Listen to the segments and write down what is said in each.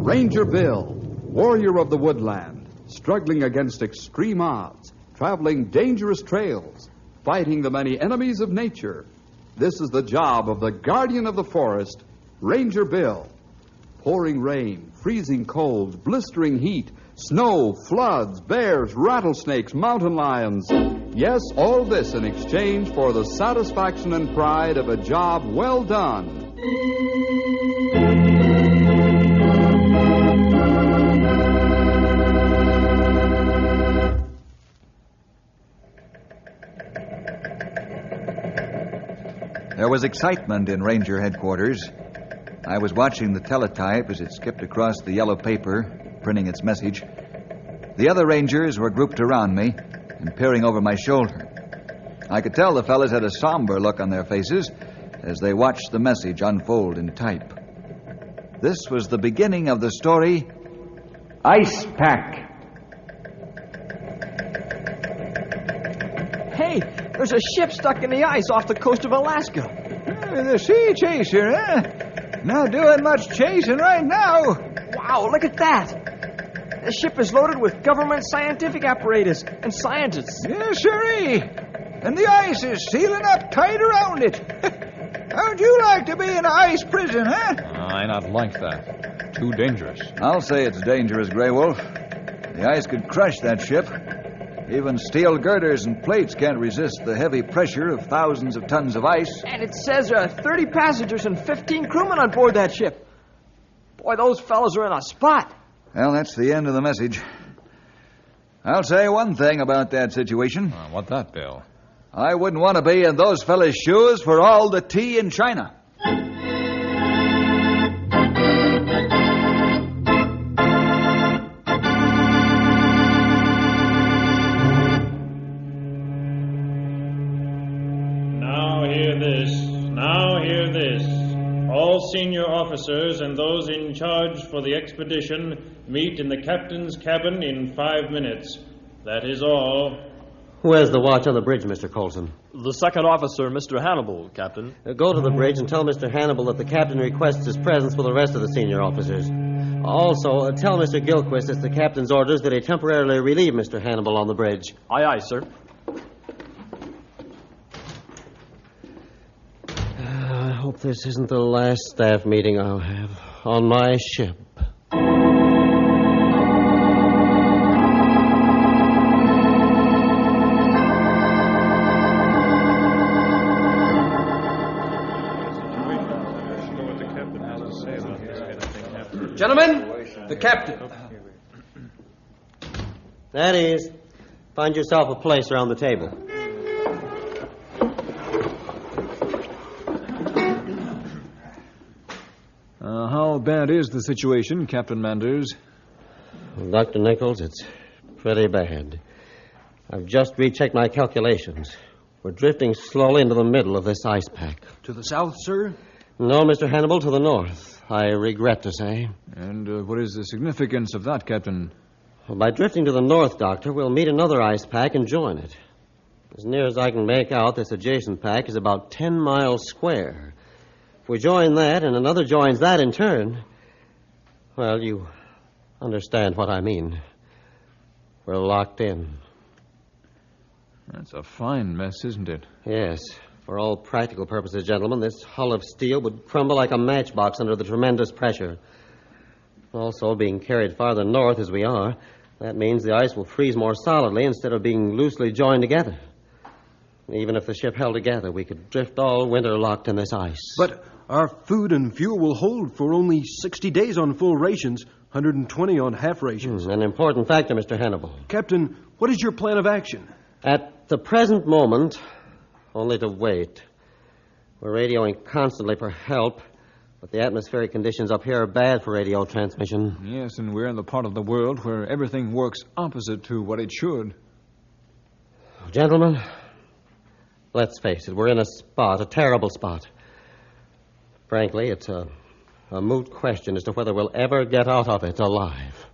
Ranger Bill, warrior of the woodland, struggling against extreme odds, traveling dangerous trails, fighting the many enemies of nature. This is the job of the guardian of the forest, Ranger Bill. Pouring rain, freezing cold, blistering heat, snow, floods, bears, rattlesnakes, mountain lions. Yes, all this in exchange for the satisfaction and pride of a job well done. There was excitement in Ranger headquarters. I was watching the teletype as it skipped across the yellow paper, printing its message. The other Rangers were grouped around me and peering over my shoulder. I could tell the fellas had a somber look on their faces as they watched the message unfold in type. This was the beginning of the story, Ice Pack. Hey, there's a ship stuck in the ice off the coast of Alaska. The sea chaser, huh? Not doing much chasing right now. Wow, look at that. The ship is loaded with government scientific apparatus and scientists. Yes, sirree. And the ice is sealing up tight around it. How'd you like to be in an ice prison, huh? I not like that. Too dangerous. I'll say it's dangerous, Grey Wolf. The ice could crush that ship. Even steel girders and plates can't resist the heavy pressure of thousands of tons of ice. And it says there are 30 passengers and 15 crewmen on board that ship. Boy, those fellows are in a spot. Well, that's the end of the message. I'll say one thing about that situation. What that, Bill? I wouldn't want to be in those fellas' shoes for all the tea in China. Now hear this. All senior officers and those in charge for the expedition meet in the captain's cabin in 5 minutes. That is all. Where's the watch on the bridge, Mr. Colson? The second officer, Mr. Hannibal, Captain. Go to the bridge and tell Mr. Hannibal that the captain requests his presence with the rest of the senior officers. Also, tell Mr. Gilquist it's the captain's orders that he temporarily relieve Mr. Hannibal on the bridge. Aye, aye, sir. I hope this isn't the last staff meeting I'll have on my ship. Gentlemen, the captain. That is, find yourself a place around the table. How bad is the situation, Captain Manders? Well, Dr. Nichols, it's pretty bad. I've just rechecked my calculations. We're drifting slowly into the middle of this ice pack. To the south, sir? No, Mr. Hannibal, to the north, I regret to say. And what is the significance of that, Captain? Well, by drifting to the north, Doctor, we'll meet another ice pack and join it. As near as I can make out, this adjacent pack is about 10 miles square. If we join that and another joins that in turn, well, you understand what I mean. We're locked in. That's a fine mess, isn't it? Yes. For all practical purposes, gentlemen, this hull of steel would crumble like a matchbox under the tremendous pressure. Also, being carried farther north as we are, that means the ice will freeze more solidly instead of being loosely joined together. Even if the ship held together, we could drift all winter locked in this ice. But our food and fuel will hold for only 60 days on full rations, 120 on half rations. An important factor, Mr. Hannibal. Captain, what is your plan of action? At the present moment, only to wait. We're radioing constantly for help, but the atmospheric conditions up here are bad for radio transmission. Yes, and we're in the part of the world where everything works opposite to what it should. Gentlemen, let's face it, we're in a terrible spot. Frankly, it's a moot question as to whether we'll ever get out of it alive.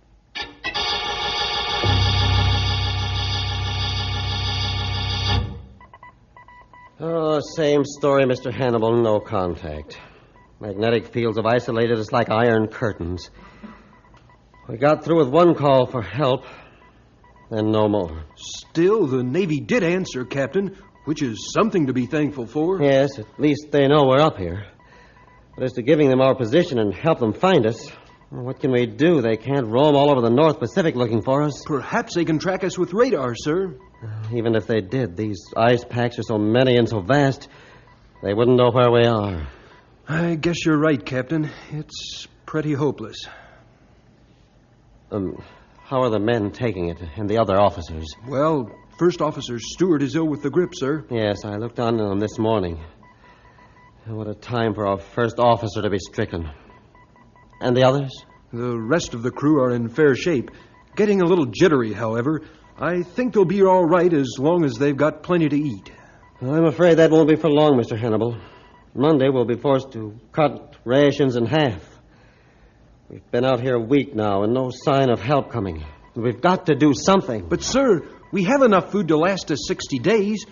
Oh, same story, Mr. Hannibal. No contact. Magnetic fields have isolated us like iron curtains. We got through with one call for help, then no more. Still, the Navy did answer, Captain, which is something to be thankful for. Yes, at least they know we're up here. But as to giving them our position and help them find us, well, what can we do? They can't roam all over the North Pacific looking for us. Perhaps they can track us with radar, sir. Even if they did, these ice packs are so many and so vast, they wouldn't know where we are. I guess you're right, Captain. It's pretty hopeless. How are the men taking it, and the other officers? Well, First Officer Stewart is ill with the grip, sir. Yes, I looked on them this morning. What a time for our first officer to be stricken. And the others? The rest of the crew are in fair shape. Getting a little jittery, however. I think they'll be all right as long as they've got plenty to eat. Well, I'm afraid that won't be for long, Mr. Hannibal. Monday we'll be forced to cut rations in half. We've been out here a week now and no sign of help coming. We've got to do something. But, sir, we have enough food to last us 60 days.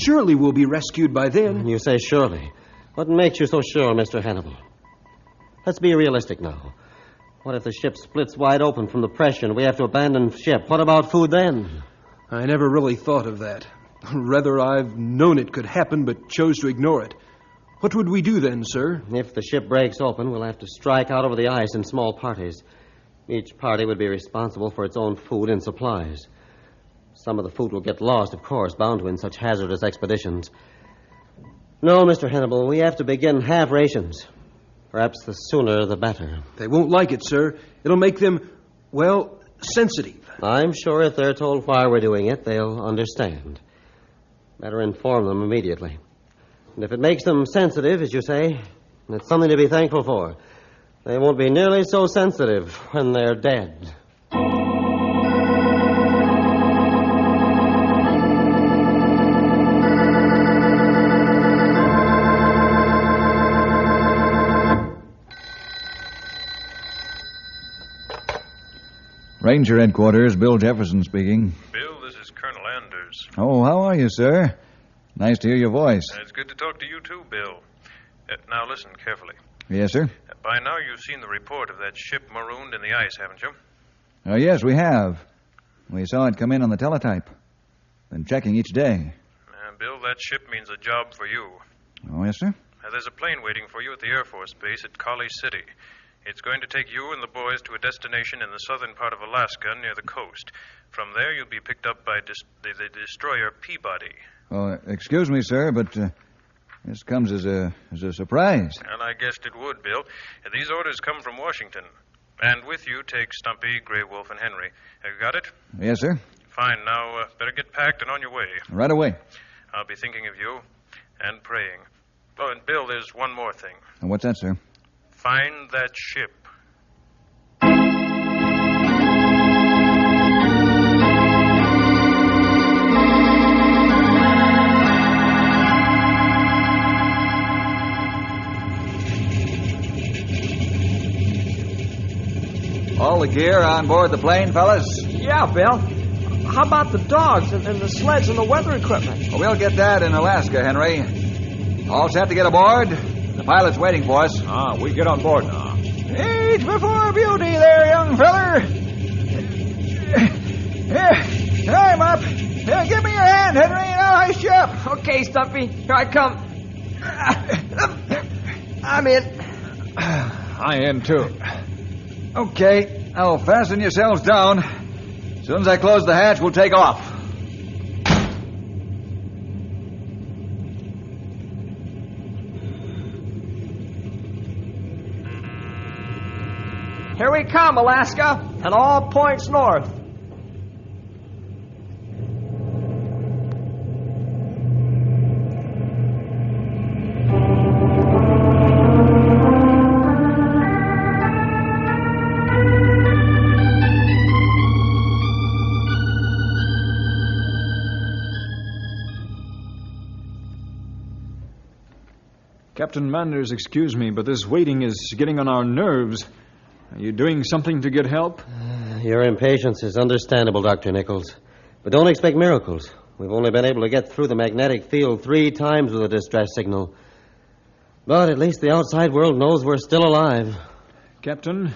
Surely we'll be rescued by then. You say surely. What makes you so sure, Mr. Hannibal? Let's be realistic now. What if the ship splits wide open from the pressure and we have to abandon ship? What about food then? I never really thought of that. Rather, I've known it could happen but chose to ignore it. What would we do then, sir? If the ship breaks open, we'll have to strike out over the ice in small parties. Each party would be responsible for its own food and supplies. Some of the food will get lost, of course, bound to in such hazardous expeditions. No, Mr. Hannibal, we have to begin half rations. Perhaps the sooner the better. They won't like it, sir. It'll make them, well, sensitive. I'm sure if they're told why we're doing it, they'll understand. Better inform them immediately. And if it makes them sensitive, as you say, it's something to be thankful for. They won't be nearly so sensitive when they're dead. Ranger Headquarters, Bill Jefferson speaking. Bill, this is Colonel Anders. Oh, how are you, sir? Nice to hear your voice. It's good to talk to you, too, Bill. Now, listen carefully. Yes, sir? By now, you've seen the report of that ship marooned in the ice, haven't you? Oh, yes, we have. We saw it come in on the teletype. Been checking each day. Bill, that ship means a job for you. Oh, yes, sir? There's a plane waiting for you at the Air Force Base at Collie City. It's going to take you and the boys to a destination in the southern part of Alaska near the coast. From there, you'll be picked up by the destroyer Peabody. Oh, excuse me, sir, but this comes as a surprise. And I guessed it would, Bill. These orders come from Washington. And with you, take Stumpy, Grey Wolf, and Henry. Have you got it? Yes, sir. Fine. Now, better get packed and on your way. Right away. I'll be thinking of you and praying. Oh, and Bill, there's one more thing. What's that, sir? Find that ship. All the gear on board the plane, fellas? Yeah, Bill. How about the dogs and the sleds and the weather equipment? Well, we'll get that in Alaska, Henry. All set to get aboard? The pilot's waiting for us. We get on board now. Age before beauty there, young feller. Here, I'm up. Give me your hand, Henry, and I'll hoist you up. Okay, Stumpy. Here I come. I'm in. I am, too. Okay, now fasten yourselves down. As soon as I close the hatch, we'll take off. Here we come, Alaska, and all points north. Captain Manders, excuse me, but this waiting is getting on our nerves. Are you doing something to get help? Your impatience is understandable, Dr. Nichols. But don't expect miracles. We've only been able to get through the magnetic field 3 times with a distress signal. But at least the outside world knows we're still alive. Captain,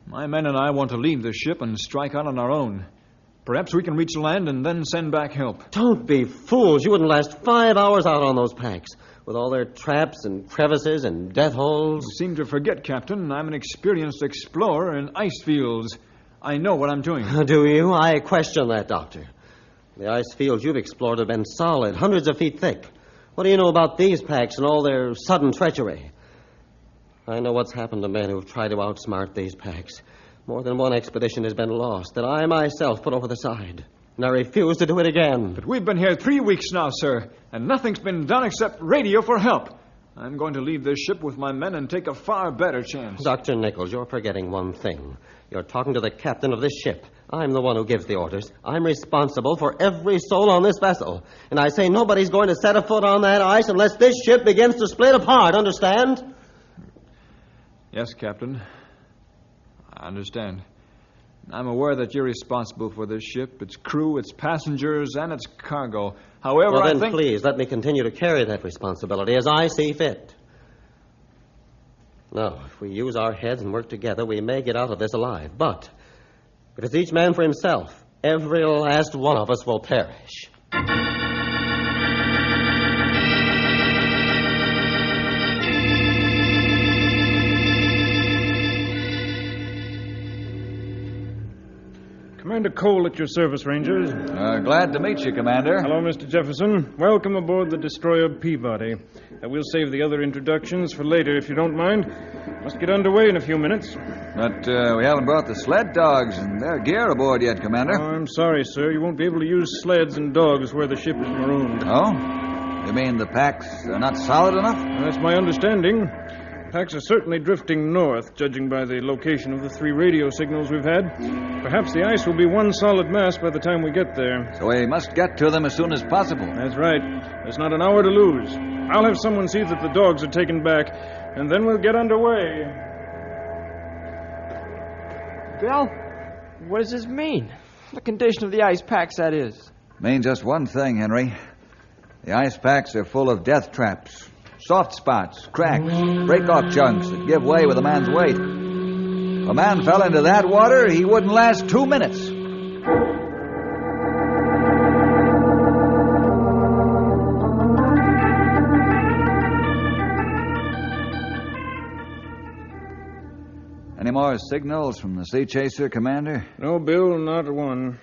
My men and I want to leave this ship and strike out on our own. Perhaps we can reach land and then send back help. Don't be fools. You wouldn't last 5 hours out on those packs, with all their traps and crevices and death holes. You seem to forget, Captain, I'm an experienced explorer in ice fields. I know what I'm doing. Do you? I question that, Doctor. The ice fields you've explored have been solid, hundreds of feet thick. What do you know about these packs and all their sudden treachery? I know what's happened to men who've tried to outsmart these packs. More than one expedition has been lost that I myself put over the side. And I refuse to do it again. But we've been here 3 weeks now, sir, and nothing's been done except radio for help. I'm going to leave this ship with my men and take a far better chance. Dr. Nichols, you're forgetting one thing. You're talking to the captain of this ship. I'm the one who gives the orders. I'm responsible for every soul on this vessel. And I say nobody's going to set a foot on that ice unless this ship begins to split apart, understand? Yes, Captain. I understand. I'm aware that you're responsible for this ship, its crew, its passengers, and its cargo. However, well, then I think... please, let me continue to carry that responsibility as I see fit. Now, if we use our heads and work together, we may get out of this alive. But if it's each man for himself, every last one of us will perish. Commander Cole at your service, Rangers. Glad to meet you, Commander. Hello, Mr. Jefferson. Welcome aboard the destroyer Peabody. We'll save the other introductions for later, if you don't mind. Must get underway in a few minutes. But we haven't brought the sled dogs and their gear aboard yet, Commander. Oh, I'm sorry, sir. You won't be able to use sleds and dogs where the ship is marooned. Oh? You mean the packs are not solid enough? That's my understanding. Packs are certainly drifting north, judging by the location of the 3 radio signals we've had. Perhaps the ice will be one solid mass by the time we get there. So we must get to them as soon as possible. That's right. There's not an hour to lose. I'll have someone see that the dogs are taken back, and then we'll get underway. Bill, what does this mean? The condition of the ice packs, that is. Means just one thing, Henry. The ice packs are full of death traps. Soft spots, cracks, break-off chunks that give way with a man's weight. If a man fell into that water, he wouldn't last 2 minutes. Any more signals from the Sea Chaser, Commander? No, Bill, not one.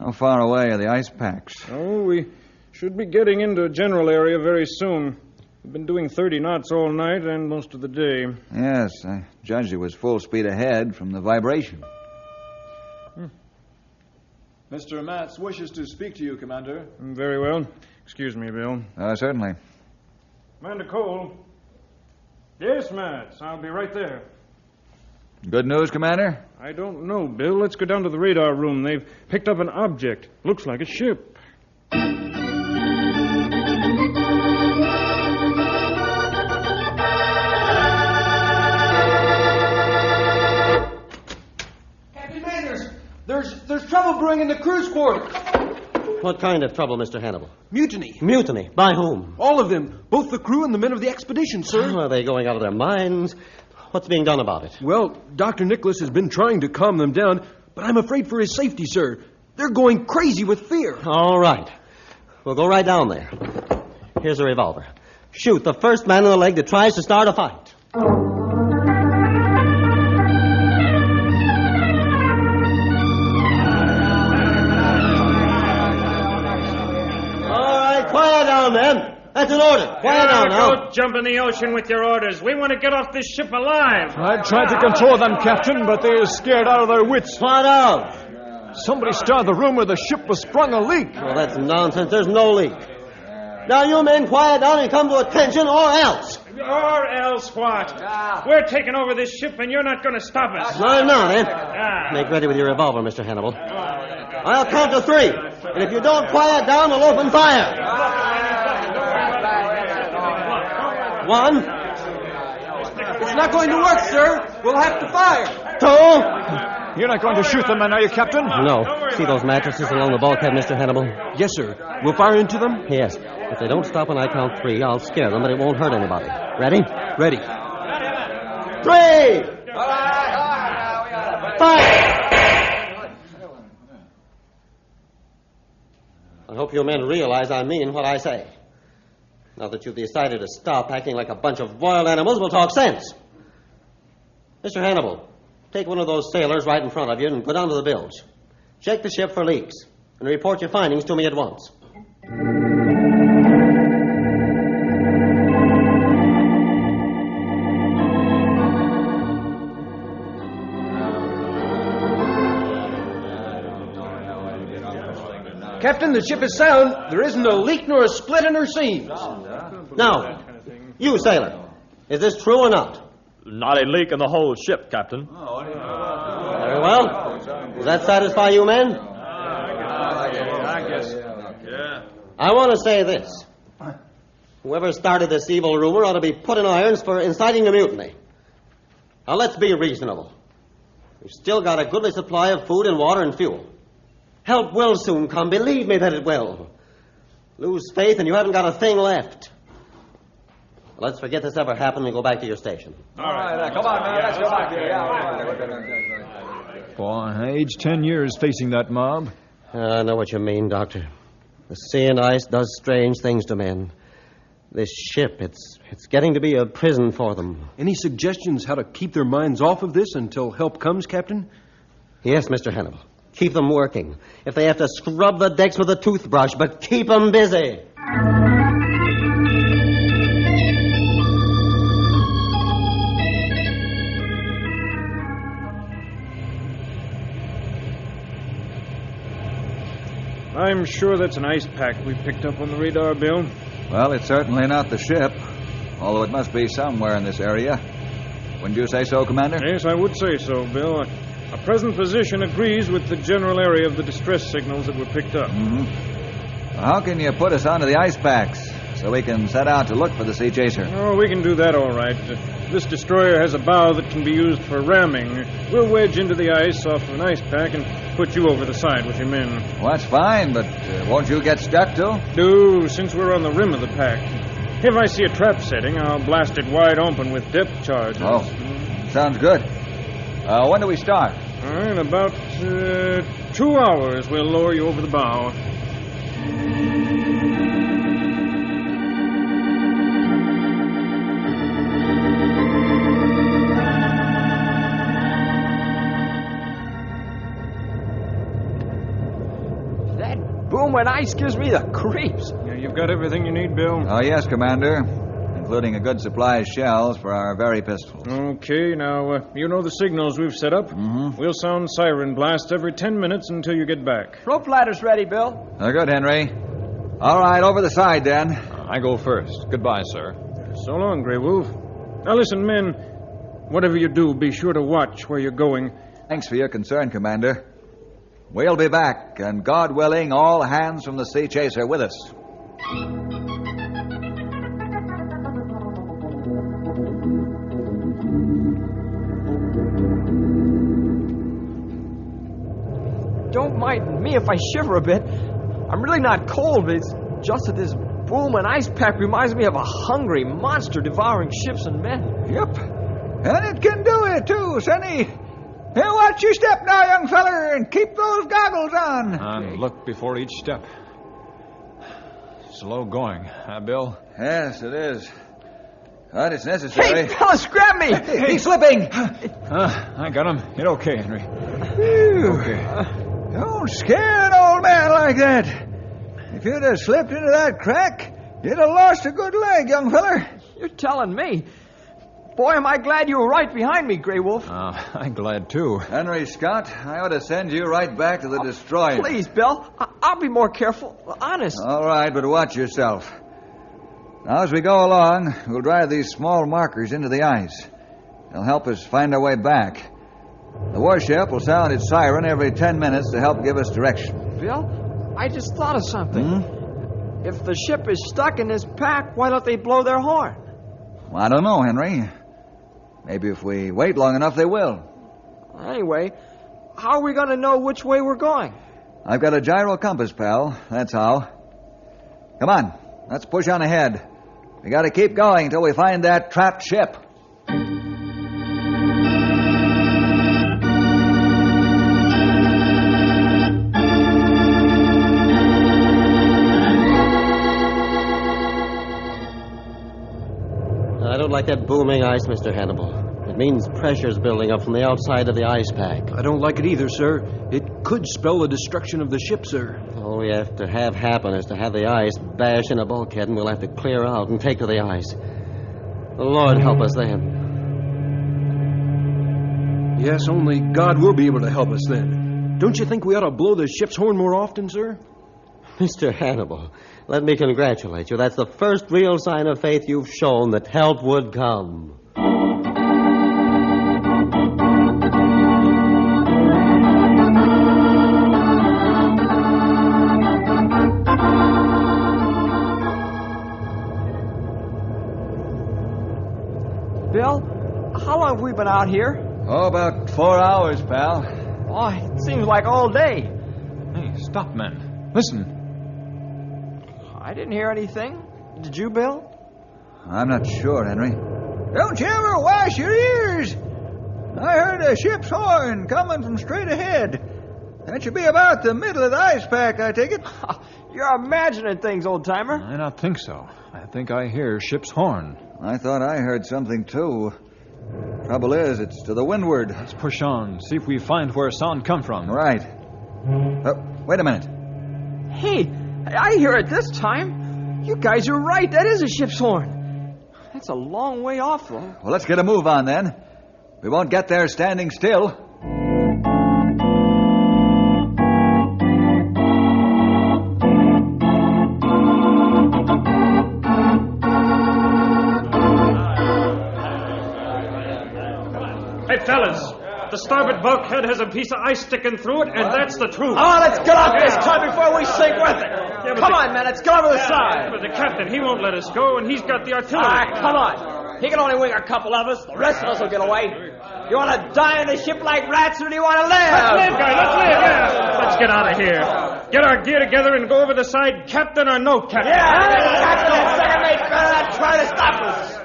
How far away are the ice packs? Oh, we should be getting into a general area very soon. We've been doing 30 knots all night and most of the day. Yes, I judged it was full speed ahead from the vibration. Mr. Matz wishes to speak to you, Commander. Very well. Excuse me, Bill. Certainly. Commander Cole. Yes, Matt. I'll be right there. Good news, Commander? I don't know, Bill. Let's go down to the radar room. They've picked up an object. Looks like a ship. There's trouble brewing in the crew's quarters. What kind of trouble, Mr. Hannibal? Mutiny. Mutiny? By whom? All of them. Both the crew and the men of the expedition, sir. Are they going out of their minds? What's being done about it? Well, Dr. Nicholas has been trying to calm them down, but I'm afraid for his safety, sir. They're going crazy with fear. All right. We'll go right down there. Here's a revolver. Shoot the first man in the leg that tries to start a fight. Quiet down, men. That's an order. Quiet down now. Don't jump in the ocean with your orders. We want to get off this ship alive. I tried to control them, Captain, but they are scared out of their wits. What of? Somebody started the room where the ship was sprung a leak. Well, that's nonsense. There's no leak. Now, you men, quiet down and come to attention, or else. Or else what? We're taking over this ship, and you're not going to stop us. I'm not, eh? Make ready with your revolver, Mr. Hannibal. I'll count to 3. And if you don't quiet down, we'll open fire. 1. It's not going to work, sir. We'll have to fire. 2. You're not going to shoot them, then, are you, Captain? No. See those mattresses along the bulkhead, Mr. Hannibal? Yes, sir. We'll fire into them? Yes. If they don't stop when I count 3, I'll scare them, but it won't hurt anybody. Ready? Ready. 3! fire! I hope you men realize I mean what I say. Now that you've decided to stop acting like a bunch of wild animals, we'll talk sense. Mr. Hannibal, take one of those sailors right in front of you and go down to the bilge. Check the ship for leaks and report your findings to me at once. Captain, the ship is sound. There isn't a leak nor a split in her seams. Now, you sailor, is this true or not? Not a leak in the whole ship, Captain. Very well. Does that satisfy you men? I guess. Yeah. I want to say this. Whoever started this evil rumor ought to be put in irons for inciting a mutiny. Now, let's be reasonable. We've still got a goodly supply of food and water and fuel. Help will soon come. Believe me that it will. Lose faith and you haven't got a thing left. Let's forget this ever happened and go back to your station. All right, come on, man. Let's go back here. Boy, aged 10 years facing that mob. I know what you mean, Doctor. The sea and ice does strange things to men. This ship, it's getting to be a prison for them. Any suggestions how to keep their minds off of this until help comes, Captain? Yes, Mr. Hannibal. Keep them working. If they have to scrub the decks with a toothbrush, but keep them busy. I'm sure that's an ice pack we picked up on the radar, Bill. Well, it's certainly not the ship, although it must be somewhere in this area. Wouldn't you say so, Commander? Yes, I would say so, Bill. Our present position agrees with the general area of the distress signals that were picked up. Mm-hmm. Well, how can you put us onto the ice packs so we can set out to look for the sea chaser? Oh, we can do that all right. This destroyer has a bow that can be used for ramming. We'll wedge into the ice off an ice pack and put you over the side with your men. Well, that's fine, but won't you get stuck, too? Do, since we're on the rim of the pack. If I see a trap setting, I'll blast it wide open with depth charges. Oh, sounds good. When do we start? In about 2 hours, we'll lower you over the bow. That boom and ice gives me the creeps. Yeah, you've got everything you need, Bill? Oh, yes, Commander. Including a good supply of shells for our very pistols. Okay, now, you know the signals we've set up. Mm-hmm. We'll sound siren blasts every 10 minutes until you get back. Rope ladder's ready, Bill. Good, Henry. All right, over the side, then. I go first. Goodbye, sir. So long, Grey Wolf. Now listen, men. Whatever you do, be sure to watch where you're going. Thanks for your concern, Commander. We'll be back, and God willing, all hands from the Sea Chaser with us. Don't mind me if I shiver a bit. I'm really not cold, but it's just that this boom and ice pack reminds me of a hungry monster devouring ships and men. Yep. And it can do it, too, Sonny. Here, watch your step now, young feller, and keep those goggles on. And look before each step. Slow going, huh, Bill? Yes, it is. But it's necessary. Hey, fellas, grab me! He's slipping. I got him. You're okay, Henry. Okay. Don't scare an old man like that. If you'd have slipped into that crack, you'd have lost a good leg, young feller. You're telling me. Boy, am I glad you were right behind me, Grey Wolf. I'm glad, too. Henry Scott, I ought to send you right back to the destroyer. Please, Bill. I'll be more careful. Honest. All right, but watch yourself. Now, as we go along, we'll drive these small markers into the ice. They'll help us find our way back. The warship will sound its siren every 10 minutes to help give us direction. Bill, I just thought of something. If the ship is stuck in this pack, why don't they blow their horn? Well, I don't know, Henry. Maybe if we wait long enough, they will. Anyway, how are we going to know which way we're going? I've got a gyro compass, pal. That's how. Come on, let's push on ahead. We got to keep going until we find that trapped ship. like that booming ice, Mr. Hannibal. It means pressure's building up from the outside of the ice pack. I don't like it either, sir. It could spell the destruction of the ship, sir. All we have to have happen is to have the ice bash in a bulkhead, and we'll have to clear out and take to the ice. The Lord help us then. Yes, only God will be able to help us then. Don't you think we ought to blow the ship's horn more often, sir? Mr. Hannibal, let me congratulate you. That's the first real sign of faith you've shown that help would come. Bill, how long have we been out here? Oh, about 4 hours, pal. Oh, it seems like all day. Hey, stop, men. Listen. I didn't hear anything. Did you, Bill? I'm not sure, Henry. Don't you ever wash your ears? I heard a ship's horn coming from straight ahead. That should be about the middle of the ice pack, I take it. You're imagining things, old-timer. I don't think so. I think I hear ship's horn. I thought I heard something, too. Trouble is, it's to the windward. Let's push on, see if we find where sound come from. Right. Wait a minute. Hey, I hear it this time. You guys are right. That is a ship's horn. That's a long way off, though. Well, let's get a move on, then. We won't get there standing still. Hey, fellas, the starboard bulkhead has a piece of ice sticking through it, and that's the truth. Oh, let's get off this time before we sink with it. Come on, man, let's get over the side. But the captain, he won't let us go, and he's got the artillery. Come on. He can only wing a couple of us. The rest of us will get away. You want to die in the ship like rats, or do you want to live? Let's live, guy, let's live, yeah. Let's get out of here. Get our gear together and go over the side, captain or no captain. Yeah, captain and second mate better not try to stop us.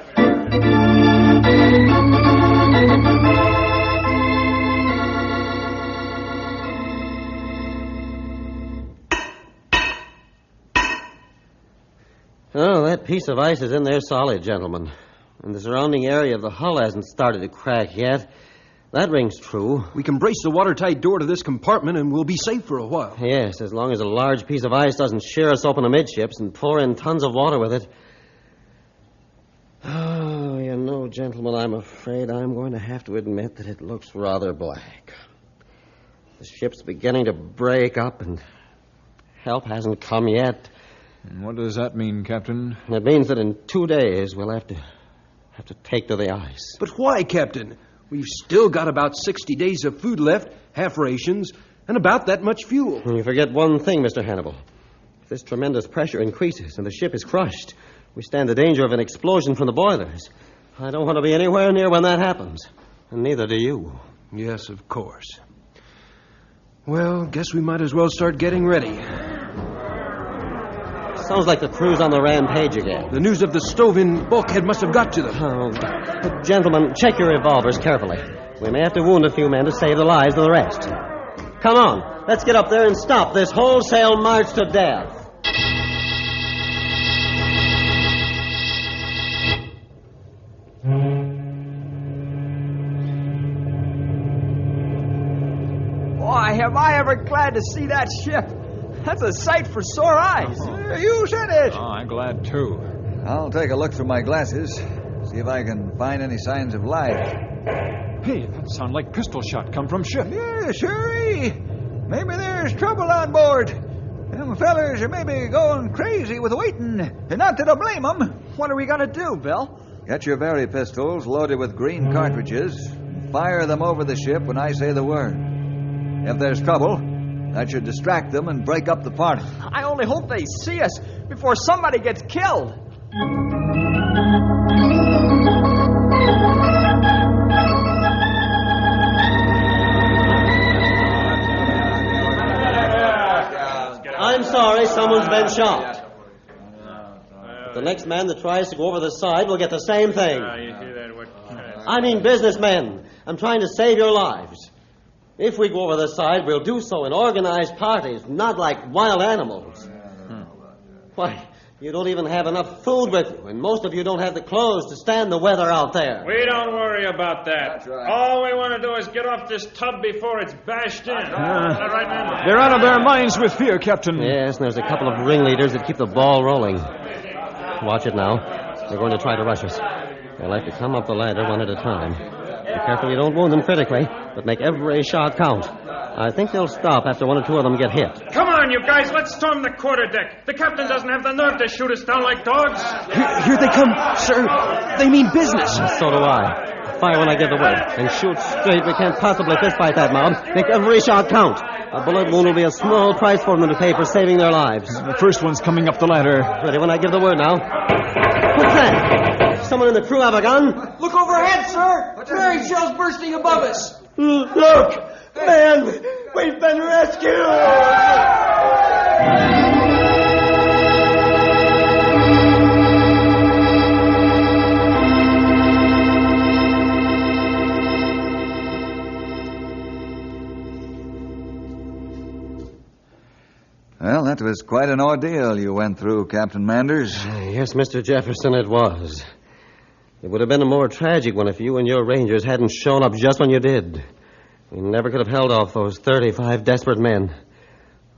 Oh, that piece of ice is in there solid, gentlemen. And the surrounding area of the hull hasn't started to crack yet. That rings true. We can brace the watertight door to this compartment and we'll be safe for a while. Yes, as long as a large piece of ice doesn't shear us open amidships and pour in tons of water with it. Oh, you know, gentlemen, I'm afraid I'm going to have to admit that it looks rather black. The ship's beginning to break up and help hasn't come yet. And what does that mean, Captain? It means that in 2 days we'll have to take to the ice. But why, Captain? We've still got about 60 days of food left, half rations, and about that much fuel. You forget one thing, Mr. Hannibal. If this tremendous pressure increases and the ship is crushed, we stand the danger of an explosion from the boilers. I don't want to be anywhere near when that happens. And neither do you. Yes, of course. Well, guess we might as well start getting ready. Sounds like the crew's on the rampage again. The news of the stove-in bulkhead must have got to them. Oh, gentlemen, check your revolvers carefully. We may have to wound a few men to save the lives of the rest. Come on, let's get up there and stop this wholesale march to death. Boy, am I ever glad to see that ship. That's a sight for sore eyes. You said it. Oh, I'm glad, too. I'll take a look through my glasses, see if I can find any signs of life. Hey, that sound like pistol shot come from ship. Yeah, sure. Maybe there's trouble on board. Them fellers are maybe going crazy with waiting. Not that I blame them. What are we going to do, Bill? Get your very pistols loaded with green cartridges. Fire them over the ship when I say the word. If there's trouble, that should distract them and break up the party. I only hope they see us before somebody gets killed. I'm sorry, someone's been shot. But the next man that tries to go over the side will get the same thing. I mean businessmen. I'm trying to save your lives. If we go over the side, we'll do so in organized parties, not like wild animals. Why, You don't even have enough food with you, and most of you don't have the clothes to stand the weather out there. We don't worry about that. That's right. All we want to do is get off this tub before it's bashed in. Is that right, man? They're out of their minds with fear, Captain. Yes, and there's a couple of ringleaders that keep the ball rolling. Watch it now. They're going to try to rush us. They'll have to come up the ladder one at a time. Be careful you don't wound them critically, but make every shot count. I think they'll stop after one or two of them get hit. Come on, you guys. Let's storm the quarterdeck. The captain doesn't have the nerve to shoot us down like dogs. Here they come, sir. They mean business. So do I. Fire when I give the word. And shoot straight. We can't possibly fistfight that mob. Make every shot count. A bullet wound will be a small price for them to pay for saving their lives. The first one's coming up the ladder. Ready when I give the word now. What's that? Someone in the crew have a gun? Look overhead, sir! Flaring shells bursting above us! Look! Man, we've been rescued! Well, that was quite an ordeal you went through, Captain Manders. Yes, Mr. Jefferson, it was. It would have been a more tragic one if you and your Rangers hadn't shown up just when you did. We never could have held off those 35 desperate men.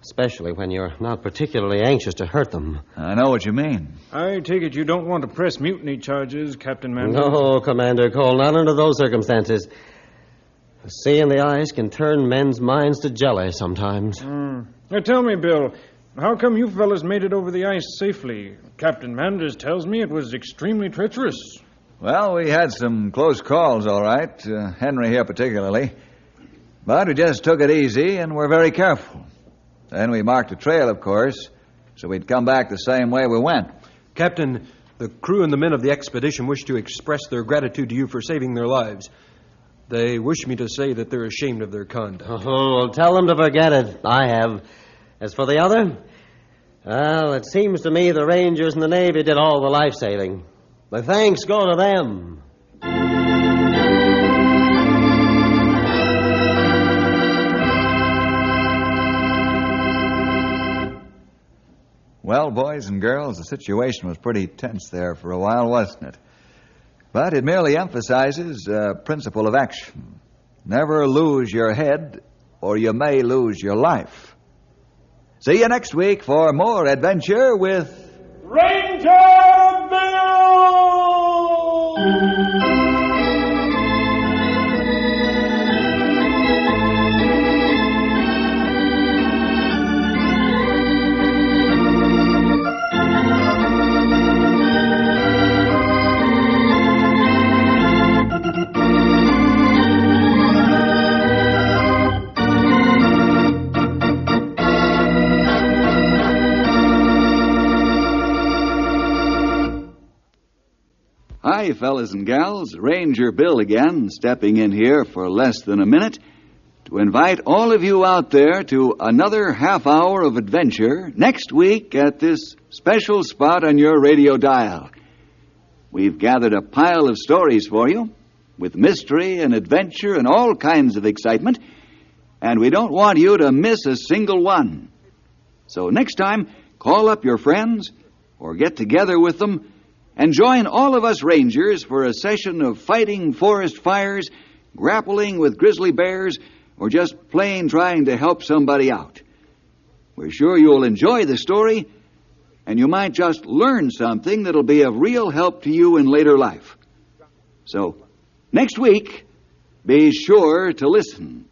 Especially when you're not particularly anxious to hurt them. I know what you mean. I take it you don't want to press mutiny charges, Captain Manders? No, Commander Cole, not under those circumstances. The sea and the ice can turn men's minds to jelly sometimes. Now tell me, Bill, how come you fellas made it over the ice safely? Captain Manders tells me it was extremely treacherous. Well, we had some close calls, all right. Henry here particularly. But we just took it easy and were very careful. Then we marked a trail, of course, so we'd come back the same way we went. Captain, the crew and the men of the expedition wish to express their gratitude to you for saving their lives. They wish me to say that they're ashamed of their conduct. Oh, well, tell them to forget it. I have. As for the other, well, it seems to me the Rangers and the Navy did all the life saving. The thanks go to them. Well, boys and girls, the situation was pretty tense there for a while, wasn't it? But it merely emphasizes a principle of action. Never lose your head, or you may lose your life. See you next week for more adventure with Ranger Bill! Hi, fellas and gals. Ranger Bill again, stepping in here for less than a minute to invite all of you out there to another half hour of adventure next week at this special spot on your radio dial. We've gathered a pile of stories for you with mystery and adventure and all kinds of excitement, and we don't want you to miss a single one. So next time, call up your friends or get together with them and join all of us Rangers for a session of fighting forest fires, grappling with grizzly bears, or just plain trying to help somebody out. We're sure you'll enjoy the story, and you might just learn something that'll be of real help to you in later life. So, next week, be sure to listen.